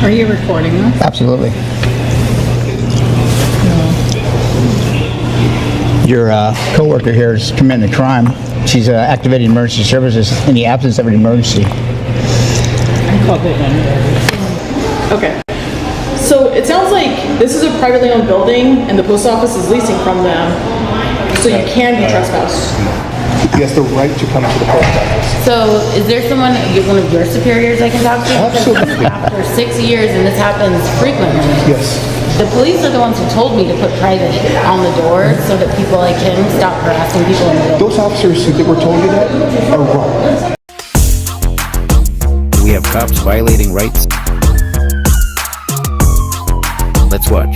Are you recording this? Absolutely. Your coworker here is committing a crime. She's activating emergency services in the absence of an emergency. I called it anyway. Okay. So it sounds like this is a privately owned building and the post office is leasing from them, so you can be trespassed. He has the right to come to the post office. So, is there one of your superiors I can talk to? Absolutely. Because after 6 years, and this happens frequently. Yes. The police are the ones who told me to put private on the doors so that people like him stop harassing people in the building. Those officers that were told you that are wrong. We have cops violating rights. Let's watch.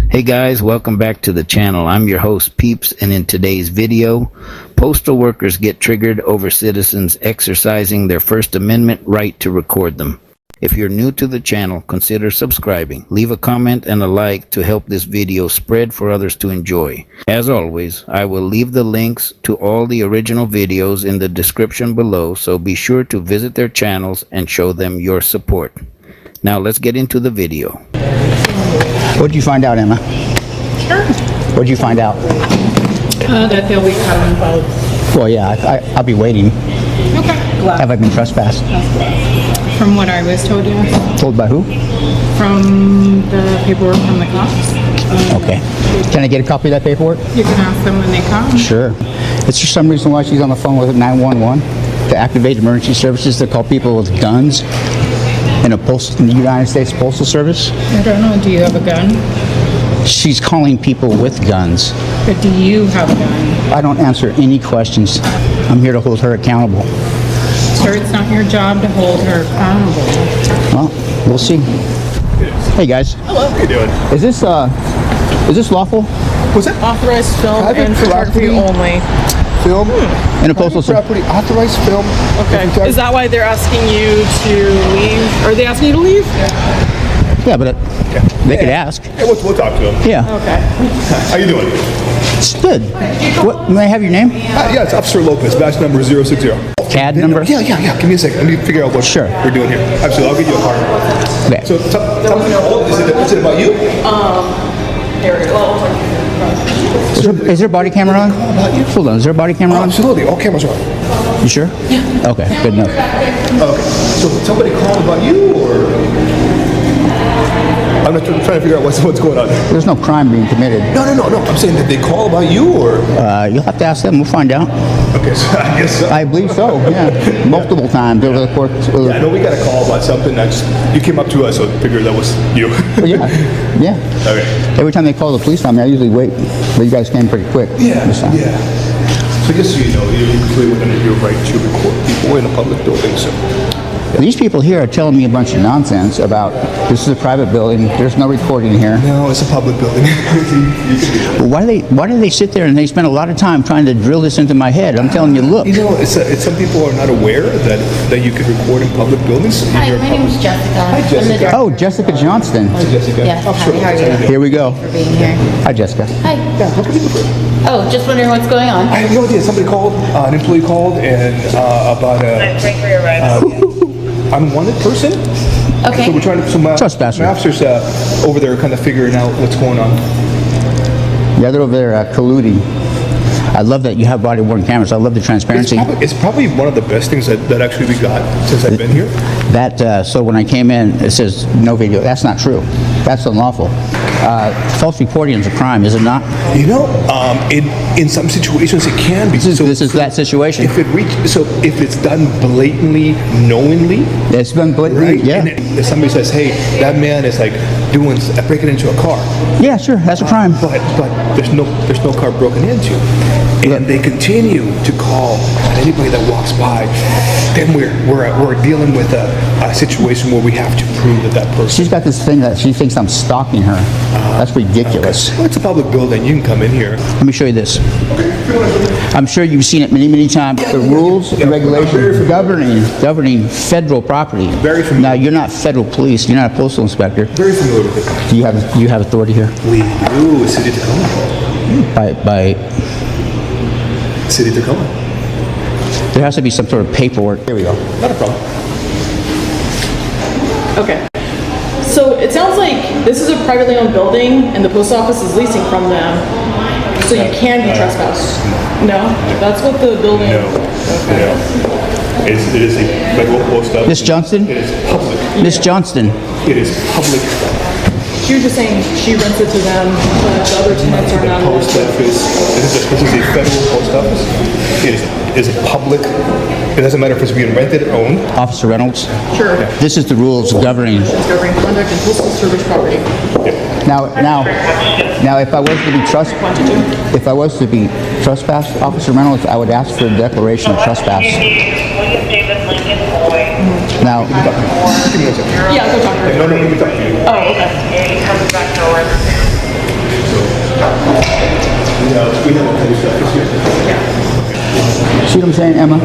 Hey guys, welcome back to the channel. I'm your host Peeps, and in today's video, postal workers get triggered over citizens exercising their First Amendment right to record them. If you're new to the channel, consider subscribing. Leave a comment and a like to help this video spread for others to enjoy. As always, I will leave the links to all the original videos in the description below, so be sure to visit their channels and show them your support. Now let's get into the video. What did you find out, Emma? Sure. What did you find out? That they'll be coming about. Well, yeah, I'll be waiting. Okay. Glad. Have I been trespassed? From what I was told, yes. Told by who? From the paperwork from the cops. Okay. Can I get a copy of that paperwork? You can ask them when they come. Sure. Is there some reason why she's on the phone with 911 to activate emergency services to call people with guns in the United States Postal Service? I don't know. Do you have a gun? She's calling people with guns. But do you have a gun? I don't answer any questions. I'm here to hold her accountable. Sir, it's not your job to hold her accountable. Well, we'll see. Hey guys. Hello. How you doing? Is this lawful? What's that? Authorized film Private and photography property. only. Film? In a postal service? Property, authorized film. Okay. Is that why they're asking you to leave? Are they asking you to leave? Yeah, but they could ask. Hey, we'll talk to him. Yeah. Okay. How you doing? It's good. What, may I have your name? Yeah, it's Officer Lopez, badge number 060. CAD number? Yeah. Give me a second. Let me figure out what Sure. we're doing here. Absolutely. I'll get you a card. Okay. So, tell me, is it about you? Here we go. Is there a body camera on? Hold on. Is there a body camera on? Absolutely. All cameras are on. You sure? Yeah. Okay. Good enough. Okay. So somebody called about you, or I'm not trying to figure out what's going on. There's no crime being committed. No. I'm saying, did they call about you, or? You'll have to ask them. We'll find out. Okay, so I guess so. I believe so. Yeah. Multiple times over the course. I know we got a call about something. You came up to us, so I figured that was you. Yeah. Okay. Every time they call the police on me, I usually wait. But you guys came pretty quick. this time. So just so you know, you're completely within your right to record people in a public building. So These people here are telling me a bunch of nonsense about this is a private building. There's no recording here. no, it's a public building. You can do that. Well, why do they sit there and they spend a lot of time trying to drill this into my head? I'm telling you, look. You know, it's some people are not aware that you can record in public buildings. Hi, my name is Jessica. Hi, Jessica. I'm the director. Oh, Jessica Johnston. Hi, Jessica. Yes, Officer hi, how are Lopez. you? Here we go. For being here. Hi, Jessica. Hi. Yeah, how can you do it? Oh, just wondering what's going on. I have no idea. Somebody called, an employee called, and about a unwanted person. Okay. So we're trying to. So my Trespasser. officers over there kind of figuring out what's going on. Yeah, they're over there colluding. I love that you have body-worn cameras. I love the transparency. It's probably one of the best things that actually we got since I've been here. So when I came in, it says no video. That's not true. That's unlawful. False reporting is a crime, is it not? You know, in some situations it can be. This is that situation. If it's done blatantly, knowingly, It's been blatantly, right? yeah. And if somebody says, "Hey, that man is like breaking into a car," Yeah, sure, that's a crime. but there's no car broken into, and they continue to call on anybody that walks by, then we're dealing with a situation where we have to prove that person. She's got this thing that she thinks I'm stalking her. That's ridiculous. Well, it's a public building. You can come in here. Let me show you this. I'm sure you've seen it many, many times. The rules and regulations governing federal property. Very familiar. Now, you're not federal police. You're not a postal inspector. Very familiar with it. Do you have authority here? We do. City of Tacoma. By City of Tacoma. There has to be some sort of paperwork. There we go. Not a problem. Okay. So it sounds like this is a privately owned building and the post office is leasing from them. So you can be trespassed. No? That's what the building. No. It is a federal post office. Miss Johnston? It is public. Miss Johnston, It is public. She was just saying she rents it to them, but the other tenants are not allowed Post to. office. This is a federal post office. It is a public. It doesn't matter if it's being rented or owned. Officer Reynolds, Sure. this is the rules governing. It's governing conduct and postal service property. Now, if I was to be trespassed, Officer Reynolds, I would ask for a declaration of trespass. Now, Yeah, go talk to her. No, let me talk to you. Oh, okay. We have a post office here. see what I'm saying, Emma?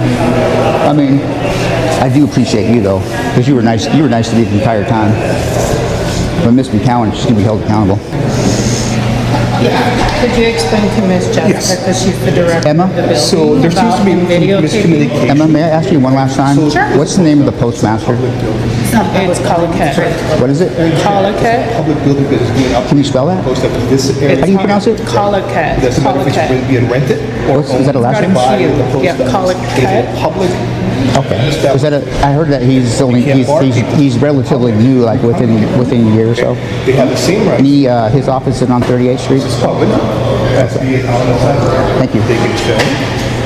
I mean, I do appreciate you though, because you were nice. You were nice to me the entire time. But Miss McCowan, she's gonna be held accountable. Could you explain to Miss Jessica, because she's the director Emma? of the building, So there seems to be about videotaping? miscommunication. Emma, may I ask you one last time? Sure. What's the name of the postmaster? It's Collicut. What is it? Collicut? Public building that is being up. Can you spell that? Post office. This area. How do you pronounce it? Collicut. Doesn't matter if it's being rented or Is that a last Got name? a by few. the post Yep, office. Collicut. It is a public. Okay. Is that I heard that he's only he's relatively new, like within a year or so. They have the same And rights. his office is on 38th Street. It's public. Has to be on the side. Thank you. They can film.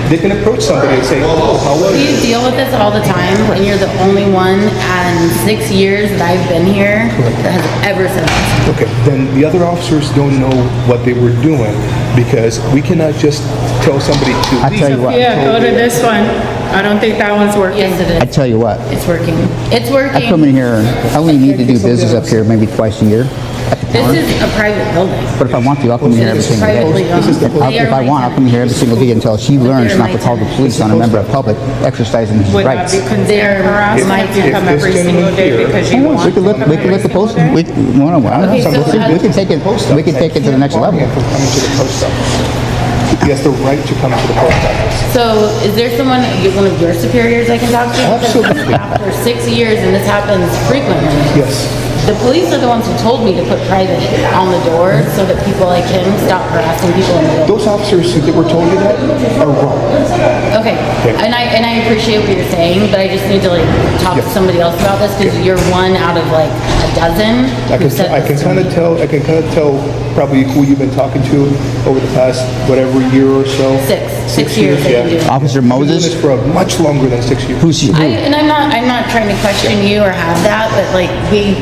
They can approach somebody and say, "Oh, how are Do you?" you deal with this all the time, and you're the only one in 6 years that I've been here that has ever said this? Okay, then the other officers don't know what they were doing because we cannot just tell somebody to I leave. tell you what. Yeah, go to this one. I don't think that one's working. Yes, it I is. tell you what. It's working. It's I come working. in here. I only need to do business up here maybe twice a year at the This counter. is a private building. But if I want to, I'll come in here every It's single day. privately owned. If I want, I'll come in here every single day until she learns not to call the police on a member of public exercising his Would that rights. be considered They're- harassment if you if come this every single gentleman day here- because you want We to can let come we can every let the single post. day? We can take it to the next level. From coming to the post office. He has the right to come to the post office. So, is there someone, one of your superiors I can talk to? Because Absolutely. After 6 years, and this happens frequently. Yes. The police are the ones who told me to put private on the doors so that people like him stop harassing people in the building. Those officers that were told you that are wrong. Okay, and I appreciate what you're saying, but I just need to like talk to somebody else about this because you're one out of like a dozen who said I can this to kind me. of tell. I can kind of tell probably who you've been talking to over the past whatever year or so. Six years I've been doing it. Officer Been doing Moses, this for much longer than 6 years. who's who? I'm not trying to question you or have that, but like we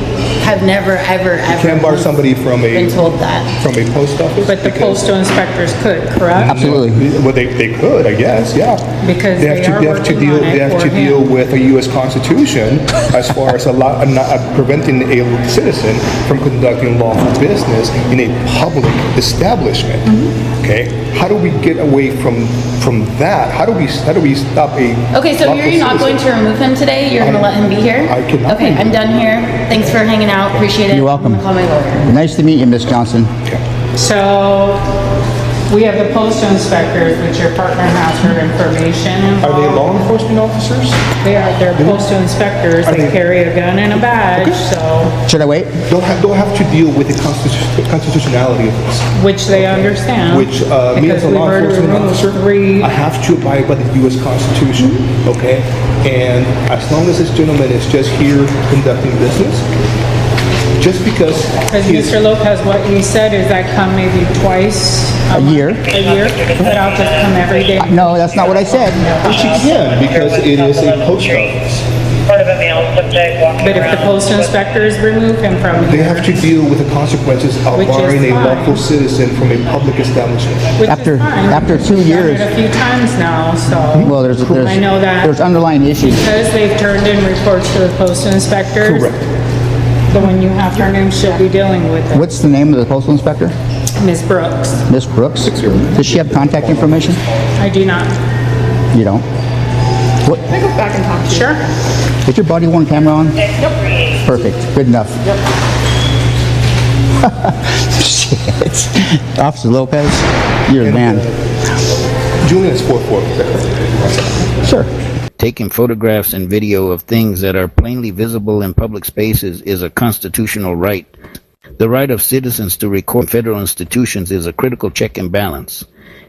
have never ever Can't bar somebody from been a told that. post office. But the because- postal inspectors could, correct? Absolutely. Well, they could, I guess, yeah. Because they have they to, are they have to working deal. on it They have to for deal him. with a U.S. Constitution as far as preventing a citizen from conducting lawful business in a public establishment. Mm-hmm. Okay, how do we get away from that? How do we stop a? Okay, so lawful you're not going citizen? to remove him today? You're going to let him be here? I cannot Okay, remove I'm done here. Thanks for hanging out. Appreciate it. You're welcome. I'm gonna call my lawyer. Nice to meet you, Miss Johnson. So we have the postal inspectors, which your partner has her information Are they involved. law enforcement officers? They're postal inspectors. Are They they- carry a gun and a badge, so, Should I wait? Don't have to deal with the constitutionality of this. which they understand. Which me because as a we've law already enforcement removed officer, 3. I have to abide by the U.S. Constitution, okay? And as long as this gentleman is just here conducting business, just because Because he is, Mr. Lopez, what he said is I come maybe twice A month, year. A year, but I'll just come every day. No, that's not what I said. which he can, because it is a post office. Part of a male subject walking But if the around postal with- inspectors remove him from They here, have to deal with the consequences of Which is barring a fine. lawful citizen from a public establishment. which is After- fine. after 2 We've done years- it a few times now, so. Well, there's I know that. there's underlying issues. Because they've turned in reports to the postal inspectors. Correct. The one you have turned in should be dealing with it. What's the name of the postal inspector? Ms. Brooks. Miss Brooks. Does she have contact information? I do not. You don't. What? Can I go back and talk to you? Sure. Is your body worn camera on? Perfect. Good enough. Shit. Officer Lopez, you're the man. Julian is 4-4. Sure. Taking photographs and video of things that are plainly visible in public spaces is a constitutional right. The right of citizens to record federal institutions is a critical check and balance.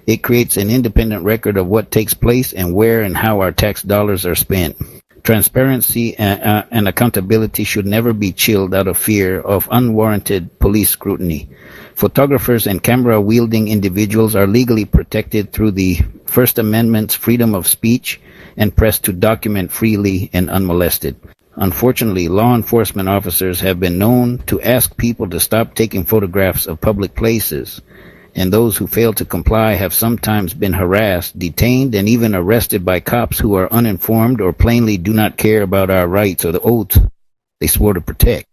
It creates an independent record of what takes place and where and how our tax dollars are spent. Transparency and accountability should never be chilled out of fear of unwarranted police scrutiny. Photographers and camera-wielding individuals are legally protected through the First Amendment's freedom of speech and press to document freely and unmolested. Unfortunately, law enforcement officers have been known to ask people to stop taking photographs of public places, and those who fail to comply have sometimes been harassed, detained, and even arrested by cops who are uninformed or plainly do not care about our rights or the oaths they swore to protect.